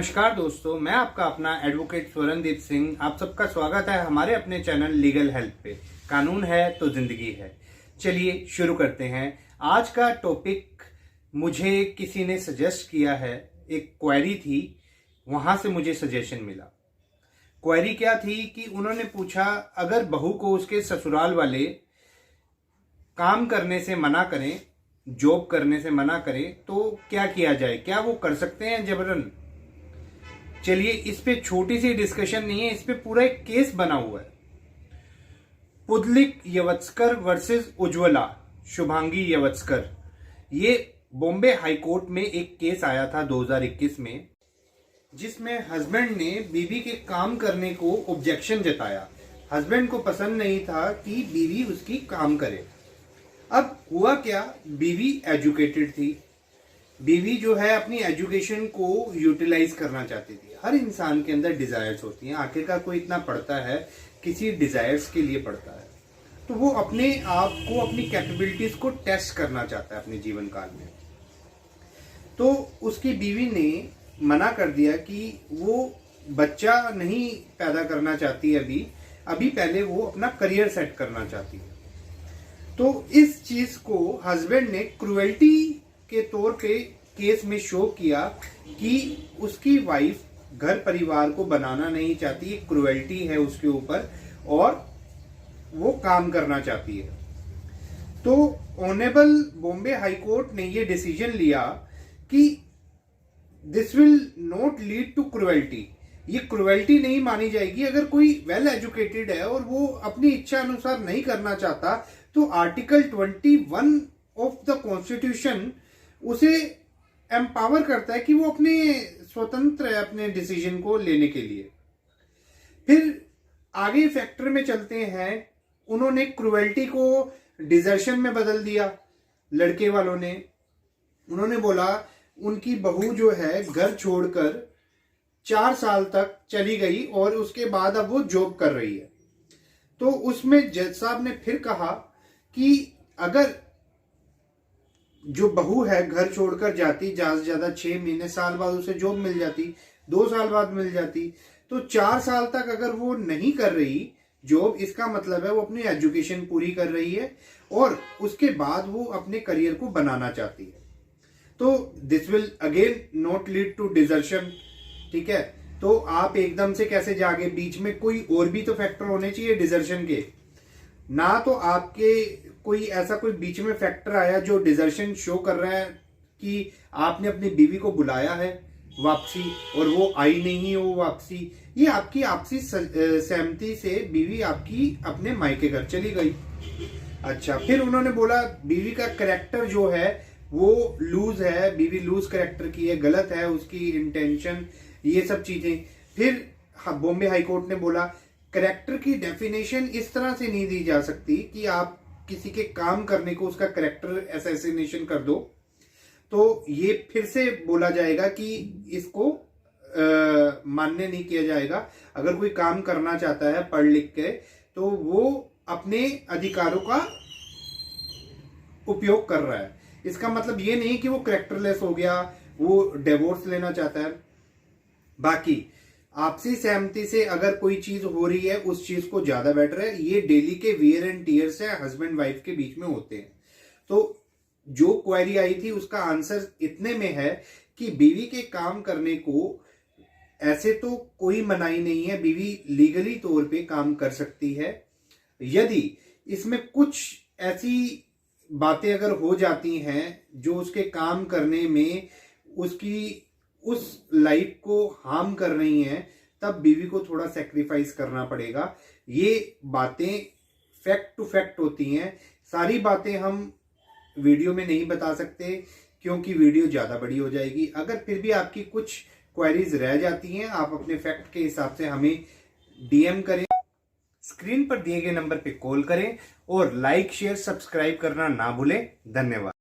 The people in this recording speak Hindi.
नमस्कार दोस्तों, मैं आपका अपना एडवोकेट स्वरणदीप सिंह। आप सबका स्वागत है हमारे अपने चैनल लीगल हेल्प पे। कानून है तो जिंदगी है। चलिए शुरू करते हैं। आज का टॉपिक मुझे किसी ने सजेस्ट किया है। एक क्वेरी थी, वहां से मुझे सजेशन मिला। क्वेरी क्या थी कि उन्होंने पूछा, अगर बहू को उसके ससुराल वाले काम करने से मना करें, जॉब करने से मना करें, तो क्या किया जाए? क्या वो कर सकते हैं जबरन? चलिए, इस पे छोटी सी डिस्कशन नहीं है, इस पे पूरा एक केस बना हुआ है। पुदलिक यवत्सकर वर्सेस उज्ज्वला शुभांगी यवत्सकर। ये बॉम्बे हाई कोर्ट में एक केस आया था 2021 में, जिसमें हस्बैंड ने बीवी के काम करने को ऑब्जेक्शन जताया। हस्बैंड को पसंद नहीं था कि बीवी उसकी काम करे। अब हुआ क्या, बीवी एजुकेटेड थी। बीवी जो है अपनी एजुकेशन को यूटिलाइज करना चाहती थी। हर इंसान के अंदर डिजायर्स होती हैं। आखिरकार कोई इतना पढ़ता है, किसी डिजायर्स के लिए पढ़ता है, तो वो अपने आप को, अपनी कैपेबिलिटीज को टेस्ट करना चाहता है अपने जीवन काल में। तो उसकी बीवी ने मना कर दिया कि वो बच्चा नहीं पैदा करना चाहती अभी पहले वो अपना करियर सेट करना चाहती है। तो इस चीज को हस्बैंड ने क्रुएल्टी के तौर पे केस में शो किया कि उसकी वाइफ घर परिवार को बनाना नहीं चाहती, क्रुएल्टी है उसके ऊपर और वो काम करना चाहती है। तो ऑनरेबल बॉम्बे हाई कोर्ट ने ये डिसीजन लिया कि this will not lead to cruelty. ये क्रुएल्टी नहीं मानी जाएगी। अगर कोई वेल एजुकेटेड है और वो अपनी इच्छा अनुसार नहीं करना चाहता, तो आर्टिकल 21 ऑफ द कॉन्स्टिट्यूशन उसे एम्पावर करता है कि वो अपने स्वतंत्र है अपने डिसीजन को लेने के लिए। फिर आगे फैक्टर में चलते हैं। उन्होंने क्रुएल्टी को डिजर्शन में बदल दिया लड़के वालों ने। उन्होंने बोला उनकी बहू जो है घर छोड़कर 4 साल तक चली गई और उसके बाद अब वो जॉब कर रही है। तो उसमें जज साहब ने फिर कहा कि अगर जो बहू है घर छोड़कर जाती, ज्यादा से ज्यादा 6 महीने, साल बाद उसे जॉब मिल जाती, 2 साल बाद मिल जाती, तो 4 साल तक अगर वो नहीं कर रही जॉब, इसका मतलब है वो अपनी एजुकेशन पूरी कर रही है और उसके बाद वो अपने करियर को बनाना चाहती है। तो this will again not lead to desertion. ठीक है, तो आप एकदम से कैसे जागे? बीच में कोई और भी तो फैक्टर होने चाहिए डिजर्शन के। ना तो आपके कोई ऐसा कोई बीच में फैक्टर आया जो डिजर्शन शो कर रहा है कि आपने अपनी बीवी को बुलाया है वापसी और वो आई नहीं हो वापसी। ये आपकी आपसी सहमति से बीवी आपकी अपने मायके घर चली गई। अच्छा, फिर उन्होंने बोला बीवी का कैरेक्टर जो है वो लूज है, बीवी लूज कैरेक्टर की है, गलत है उसकी इंटेंशन, ये सब चीजें। फिर बॉम्बे हाई कोर्ट ने बोला कैरेक्टर की डेफिनेशन इस तरह से नहीं दी जा सकती कि आप किसी के काम करने को उसका कैरेक्टर असैसिनेशन कर दो। तो ये फिर से बोला जाएगा कि इसको मान्य नहीं किया जाएगा। अगर कोई काम करना चाहता है पढ़ लिख के, तो वो अपने अधिकारों का उपयोग कर रहा है। इसका मतलब ये नहीं कि वो कैरेक्टरलेस हो गया, वो डिवोर्स लेना चाहता है। बाकी आपसी सहमति से अगर कोई चीज हो रही है, उस चीज को ज्यादा बेटर है। ये डेली के वियर एंड टीयर्स है, हस्बैंड वाइफ के बीच में होते हैं। तो जो क्वेरी आई थी उसका आंसर इतने में है कि बीवी के काम करने को ऐसे तो कोई मनाही नहीं है, बीवी लीगली तौर पे काम कर सकती है। यदि इसमें कुछ ऐसी बातें अगर हो जाती हैं जो उसके काम करने में उसकी उस लाइफ को हार्म कर रही हैं, तब बीवी को थोड़ा सेक्रीफाइस करना पड़ेगा। ये बातें फैक्ट टू फैक्ट होती हैं। सारी बातें हम वीडियो में नहीं बता सकते क्योंकि वीडियो ज्यादा बड़ी हो जाएगी। अगर फिर भी आपकी कुछ क्वेरीज रह जाती हैं, आप अपने फैक्ट के हिसाब से हमें डीएम करें, स्क्रीन पर दिए गए नंबर पे कॉल करें और लाइक शेयर सब्सक्राइब करना ना भूलें। धन्यवाद।